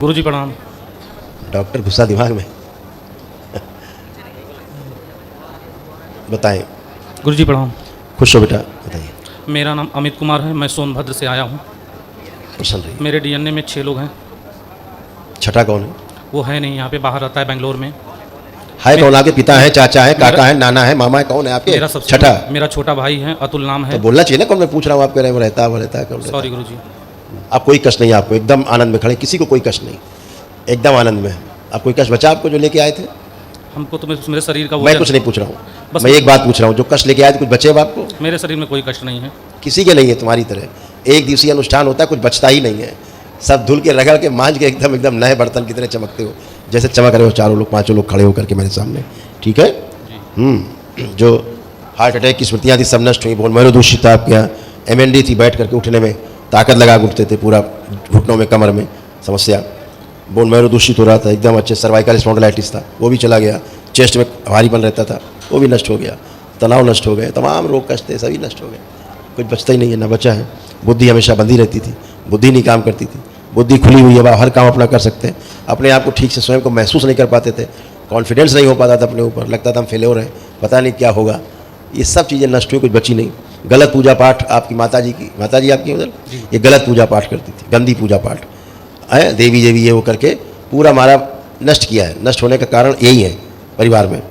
गुरुजी प्रणाम। डॉक्टर घुसा दिमाग में। बताएं। गुरुजी प्रणाम। खुश हो बेटा, बताइए। मेरा नाम अमित कुमार है, मैं सोनभद्र से आया हूँ। प्रसन्न रहिए। मेरे डीएनए में 6 लोग हैं। छठा कौन है? वो है नहीं, यहाँ पे बाहर रहता है बेंगलोर में। है कौन? आपके पिता है, चाचा है, काका है, नाना है, मामा है, कौन है आपके? मेरा सबसे छठा। मेरा छोटा भाई है, अतुल नाम तो है। बोलना चाहिए ना कौन। मैं पूछ रहा हूँ, आप कह रहे हैं वो रहता है, वो रहता है, कौन रहता है? सॉरी गुरुजी। आप कोई कष्ट नहीं है आपको, एकदम आनंद में खड़े, किसी को कोई कष्ट नहीं, एकदम आनंद में। आप कोई कष्ट बचा आपको जो लेके आए थे? हमको तो मेरे शरीर का मैं कुछ नहीं पूछ रहा हूँ, बस मैं एक बात पूछ रहा हूँ, जो कष्ट लेके आए थे कुछ बचे अब आपको? मेरे शरीर में कोई कष्ट नहीं है। किसी के नहीं है तुम्हारी तरह। एक दिवसीय अनुष्ठान होता है, कुछ बचता ही नहीं है। सब धुल के रगड़ के मांझ के एकदम एकदम नए बर्तन की तरह चमकते हो, जैसे चमक रहे हो चारों लोग, पांचों लोग खड़े होकर के मेरे सामने। ठीक है। जो हार्ट अटैक की स्मृतियाँ थी सब नष्ट हुई। बोन मैरो दूषित था आपके यहाँ, MND थी, बैठ करके उठने में ताकत लगा के उठते थे, पूरा घुटनों में कमर में समस्या, बोन मैरो दूषित हो रहा था एकदम अच्छे। सर्वाइकल स्पॉन्डिलाइटिस था, वो भी चला गया। चेस्ट में भारीपन रहता था, वो भी नष्ट हो गया। तनाव नष्ट हो गए, तमाम रोग कष्ट थे सभी नष्ट हो गए, कुछ बचता ही नहीं है, ना बचा है। बुद्धि हमेशा बंधी रहती थी, बुद्धि नहीं काम करती थी, बुद्धि खुली हुई है, अब हर काम अपना कर सकते हैं। अपने आप को ठीक से स्वयं को महसूस नहीं कर पाते थे, कॉन्फिडेंस नहीं हो पाता था अपने ऊपर, लगता था हम फेल हो रहे हैं, पता नहीं क्या होगा। ये सब चीज़ें नष्ट हुई, कुछ बची नहीं। गलत पूजा पाठ आपकी माता जी आपकी उधर ये गलत पूजा पाठ करती थी, गंदी पूजा पाठ है, देवी देवी ये वो करके पूरा हमारा नष्ट किया है। नष्ट होने का कारण यही है परिवार में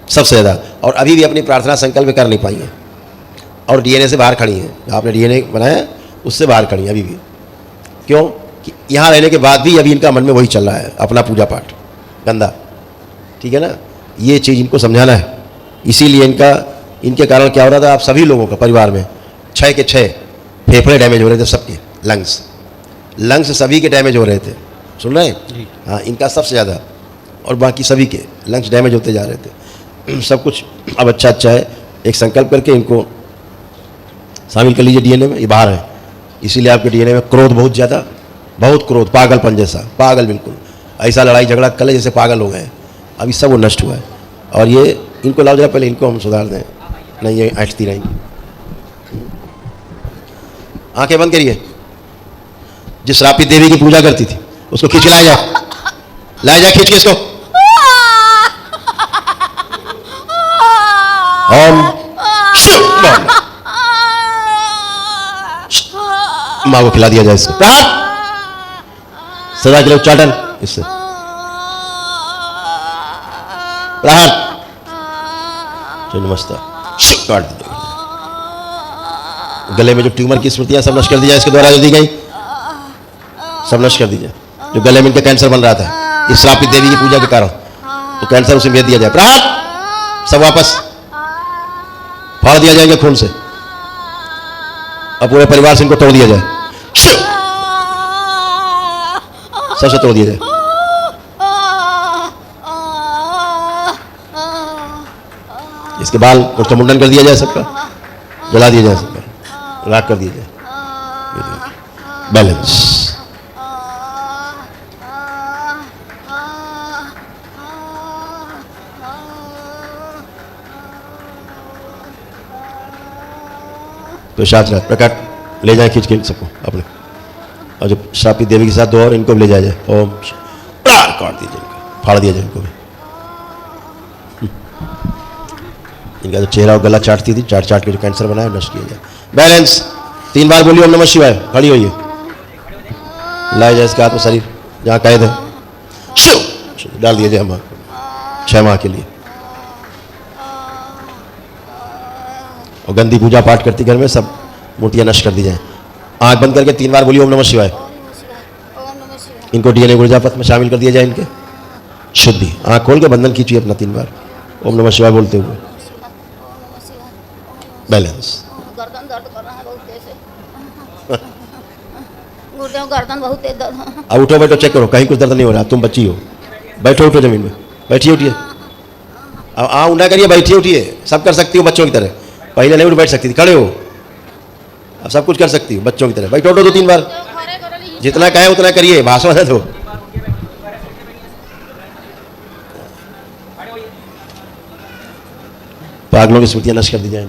सबसे ज़्यादा। और अभी भी अपनी प्रार्थना संकल्प कर नहीं पाई हैं, और DNA से बाहर खड़ी हैं। आपने DNA बनाया उससे बाहर खड़ी हैं अभी भी। क्यों? कि यहाँ रहने के बाद भी अभी इनका मन में वही चल रहा है, अपना पूजा पाठ गंदा। ठीक है ना, ये चीज़ इनको समझाना है। इसीलिए इनके कारण क्या हो रहा था, आप सभी लोगों का परिवार में 6 के 6 फेफड़े डैमेज हो रहे थे सबके, लंग्स सभी के डैमेज हो रहे थे। सुन रहे हैं? हाँ, इनका सबसे ज़्यादा, और बाकी सभी के लंग्स डैमेज होते जा रहे थे। सब कुछ अब अच्छा है। एक संकल्प करके इनको शामिल कर लीजिए DNA में, ये बाहर है। इसीलिए आपके DNA में क्रोध बहुत ज़्यादा, बहुत क्रोध, पागलपन जैसा, पागल बिल्कुल, ऐसा लड़ाई झगड़ा कर ले जैसे पागल हो गए। अभी सब वो नष्ट हुआ है। और ये इनको लाओ जरा, पहले इनको हम सुधार दें, नहीं ये ऐंठती रहेंगी। आंखें बंद करिए। जिस श्रापित देवी की पूजा करती थी उसको खींच लाया जा, खींच के इसको। ओम माँ को खिला दिया जाए इसको। सदा के लिए उच्चाटन इससे। नमस्कार। काट दीजिए। गले में जो ट्यूमर की स्मृतियां सब नष्ट कर दी जाए इसके द्वारा जो दी गई, सब नष्ट कर दीजिए। जो गले में इनका कैंसर बन रहा था इस श्रापित देवी की पूजा के कारण, तो कैंसर उसे भेज दिया जाए। प्राण सब वापस फाड़ दिया जाएगा खून से, अब पूरे परिवार से इनको तोड़ दिया जाए, सबसे तोड़ दिया जाए। इसके बाल उसका मुंडन कर दिया जाए, सबका जला दिया जाए, सबका राख कर दिया जाए। बैलेंस। तो शांत प्रकट ले जाए खींच के सबको अपने, और जो श्रापित देवी के साथ दो और इनको भी ले जाया जाए। ओम काट दीजिए, फाड़ दिया जाए इनको भी। इनका जो चेहरा और गला चाटती थी, चाट के जो कैंसर बनाया नष्ट किया जाए। बैलेंस। 3 बार बोलिए ओम नमः शिवाय। खड़ी होइए, लाए जाए इसके हाथ में शरीर जहाँ कैद है, डाल दिया जाए माँ 6 माह के लिए। और गंदी पूजा पाठ करती घर में सब मूर्तियाँ नष्ट कर दी जाए। आंख बंद करके 3 बार बोलिए ओम नमः शिवाय। इनको DNA गुर्जापत में शामिल कर दिया जाए। इनके शुद्धि। आंख खोल के बंधन खींचिए अपना 3 बार ओम नमः शिवाय बोलते हुए। बैलेंस। गर्दन दर्द कर रहा है बहुत तेज से। गर्दन बहुत तेज दर्द। अब उठो बैठो, चेक करो कहीं कुछ दर्द नहीं हो रहा। तुम बच्ची हो, बैठो उठो जमीन में, बैठिए उठिए। अब उठा करिए, बैठिए उठिए, सब कर सकती हो बच्चों की तरह। पहले नहीं उठ बैठ सकती थी, खड़े हो, अब सब कुछ कर सकती हो बच्चों की तरह। बैठो उठो 2-3 बार, जितना कहे उतना करिए, भाषण है तो। पागलों की स्मृतियां नष्ट कर दी जाए।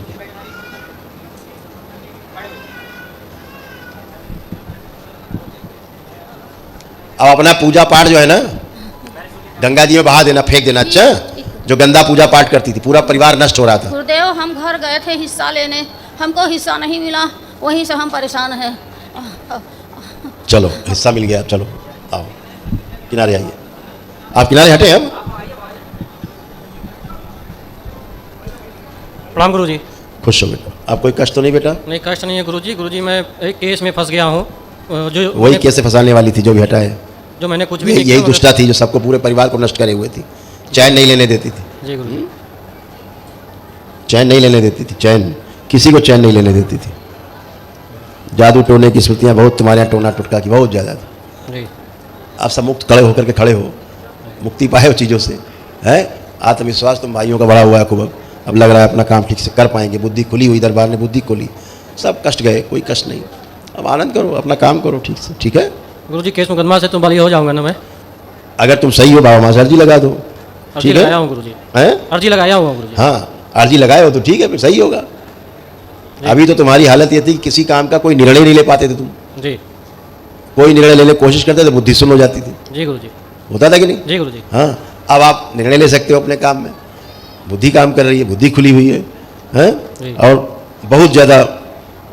अब अपना पूजा पाठ जो है ना गंगा जी में बहा देना, फेंक देना। अच्छा, जो गंदा पूजा पाठ करती थी, पूरा परिवार नष्ट हो रहा था। गुरुदेव हम घर गए थे हिस्सा लेने, हमको हिस्सा नहीं मिला, वहीं से हम परेशान हैं। चलो हिस्सा मिल गया, चलो आओ किनारे आइए। आप किनारे हटे हम। प्रणाम गुरु जी। खुश हो बेटा। आप कोई कष्ट तो नहीं बेटा? नहीं कष्ट नहीं है गुरु जी। गुरु जी मैं एक केस में फंस गया हूँ जो वही कैसे फंसाने वाली थी जो भी हटा है। जो मैंने कुछ भी यही नहीं किया, दुष्टा थी जो सबको पूरे परिवार को नष्ट करे हुए थी। चैन नहीं लेने देती थी, जी गुरु जी। चैन नहीं लेने देती थी, चैन किसी को चैन नहीं लेने देती थी। जादू टोने की स्मृतियाँ बहुत तुम्हारे यहाँ टोना टुटका की बहुत ज़्यादा थी। जी आप सब मुक्त खड़े होकर के खड़े हो, मुक्ति पाए हो चीज़ों से, है आत्मविश्वास तुम भाइयों का बड़ा हुआ है खूब। अब लग रहा है अपना काम ठीक से कर पाएंगे, बुद्धि खुली हुई, दरबार ने बुद्धि खोली, सब कष्ट गए, कोई कष्ट नहीं। अब आनंद करो, अपना काम करो ठीक से, ठीक है। गुरु जी केस मुकदमा से तो बरी हो जाऊंगा ना मैं? अगर तुम सही हो बाबा माँ से अर्जी लगा दो, अर्जी ठीक है। लगाया हूँ गुरु जी, हैं? अर्जी लगाया हुआ गुरु जी। हाँ अर्जी लगाए हो तो ठीक है, फिर सही होगा। अभी तो तुम्हारी हालत ये थी कि किसी काम का कोई निर्णय नहीं ले पाते थे तुम। जी कोई निर्णय लेने की कोशिश करते थे, बुद्धि सुन हो जाती थी। जी गुरु जी। होता था कि नहीं? जी गुरु जी। हाँ अब आप निर्णय ले सकते हो अपने काम में, बुद्धि काम कर रही है, बुद्धि खुली हुई है, हैं? जी। और बहुत ज़्यादा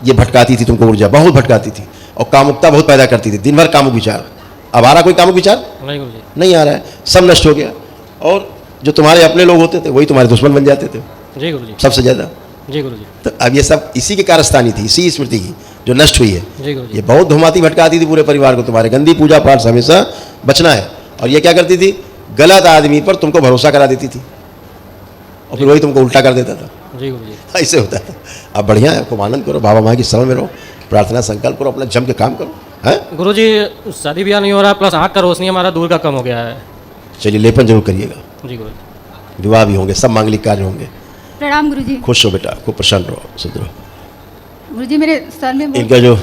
ये भटकाती थी तुमको, ऊर्जा बहुत भटकाती थी और कामुकता बहुत पैदा करती थी, दिन भर कामुक विचार। अब आ रहा कोई कामुक विचार? नहीं गुरु जी। नहीं आ रहा है, सब नष्ट हो गया। और जो तुम्हारे अपने लोग होते थे वही तुम्हारे दुश्मन बन जाते थे जी गुरु जी। सबसे ज़्यादा। जी गुरु जी। तो अब ये सब इसी की कारस्तानी थी, इसी स्मृति की जो नष्ट हुई है। जी गुरु जी। ये बहुत धुमाती भटकाती थी पूरे परिवार को, तुम्हारे गंदी पूजा पाठ से हमेशा बचना है। और ये क्या करती थी, गलत आदमी पर तुमको भरोसा करा देती थी और फिर वही तुमको उल्टा कर देता था। जी गुरु जी। ऐसे होता था। अब बढ़िया है, खूब आनंद करो, बाबा माँ की शरण में रहो, प्रार्थना संकल्प करो, अपना जम के काम करो, हैं? गुरु जी शादी ब्याह नहीं हो रहा, प्लस आँख का रोशनी हमारा दूर का कम हो गया है। चलिए लेपन जरूर करिएगा, जी गुरु जी। विवाह भी होंगे, सब मांगलिक कार्य होंगे। प्रणाम गुरुजी। खुश हो बेटा, खूब प्रसन्न रहो, शुद्ध रहो। गुरुजी मेरे सर में बहुत इनका जो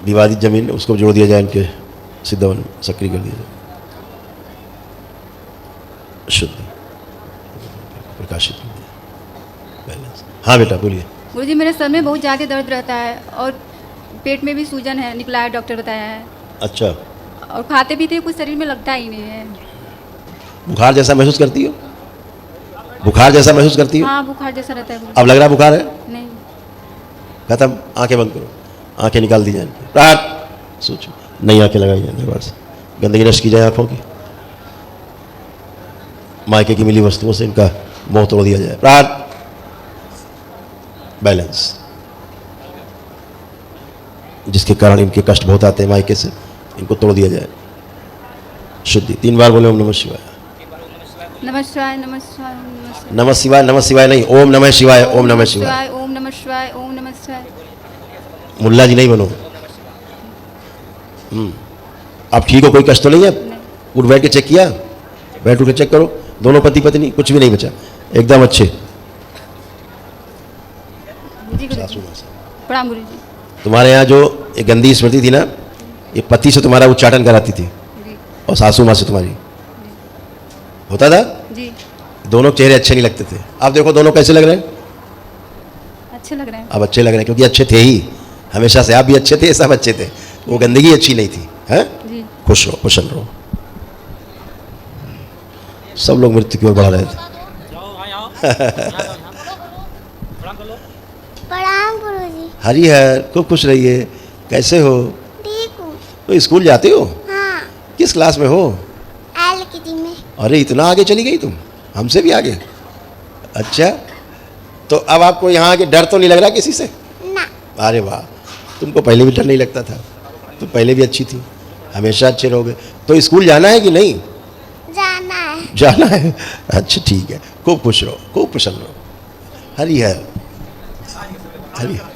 विवादित जमीन है उसको जोड़ दिया जाए, इनके सिद्धवन में सक्रिय कर दिया जाए, शुद्ध प्रकाशित। हाँ बेटा बोलिए। गुरुजी मेरे सर में बहुत ज़्यादा दर्द रहता है और पेट में भी सूजन है, निकला है, डॉक्टर बताया है। अच्छा, और खाते पीते कुछ शरीर में लगता ही नहीं है। बुखार जैसा महसूस करती हो? बुखार जैसा महसूस करती हो? हाँ बुखार जैसा रहता है गुरुजी। अब लग रहा बुखार है? नहीं। खत्म, आंखें बंद करो, आंखें निकाल दी जाए, प्रार्थ सोचो, नई आंखें लगाई जाए, दरबार से गंदगी नष्ट की जाए आंखों की, मायके की मिली वस्तुओं से इनका मोह तोड़ दिया जाए, प्रार्थ बैलेंस, जिसके कारण इनके कष्ट बहुत आते हैं मायके से, इनको तोड़ दिया जाए, शुद्धि। 3 बार बोले ओम नमः शिवाय। नमः शिवाय, नमः शिवाय, नमः शिवाय। नमः शिवाय, नमः शिवाय नहीं, ओम नमः शिवाय, ओम नमः शिवाय। ओम नमः शिवाय, ओम नमः शिवाय। मुल्ला जी नहीं बनो। आप ठीक हो, कोई कष्ट तो नहीं है? उठ बैठ के चेक किया, बैठ उठ के चेक करो, दोनों पति पत्नी कुछ भी नहीं बचा, एकदम अच्छे। जी गुरुजी। प्रणाम गुरुजी। तुम्हारे यहाँ जो एक गंदी स्मृति थी ना, ये पति से तुम्हारा उच्चाटन कराती थी जी और सासू माँ से तुम्हारी होता था। जी दोनों चेहरे अच्छे नहीं लगते थे। आप देखो दोनों कैसे लग रहे हैं, अच्छे लग रहे हैं। अब अच्छे लग रहे हैं क्योंकि अच्छे थे ही हमेशा से। आप भी अच्छे थे, सब अच्छे थे, वो गंदगी अच्छी नहीं थी, हैं? जी खुश रहो, प्रसन्न रहो। सब लोग मृत्यु की ओर बढ़ रहे थे। प्रणाम गुरुजी। हरी है, खूब खुश रहिए। कैसे हो? ठीक हूँ। तो स्कूल जाते हो? हाँ, किस क्लास में हो? LKG में। अरे इतना आगे चली गई तुम, हमसे भी आगे। अच्छा, तो अब आपको यहाँ आके डर तो नहीं लग रहा किसी से? ना। अरे वाह, तुमको पहले भी डर नहीं लगता था, तुम पहले भी अच्छी थी, हमेशा अच्छे रहोगे। तो स्कूल जाना है कि नहीं? जाना है। जाना है। अच्छा ठीक है, खूब खुश रहो, खूब प्रसन्न रहो। हरी है, हरी है।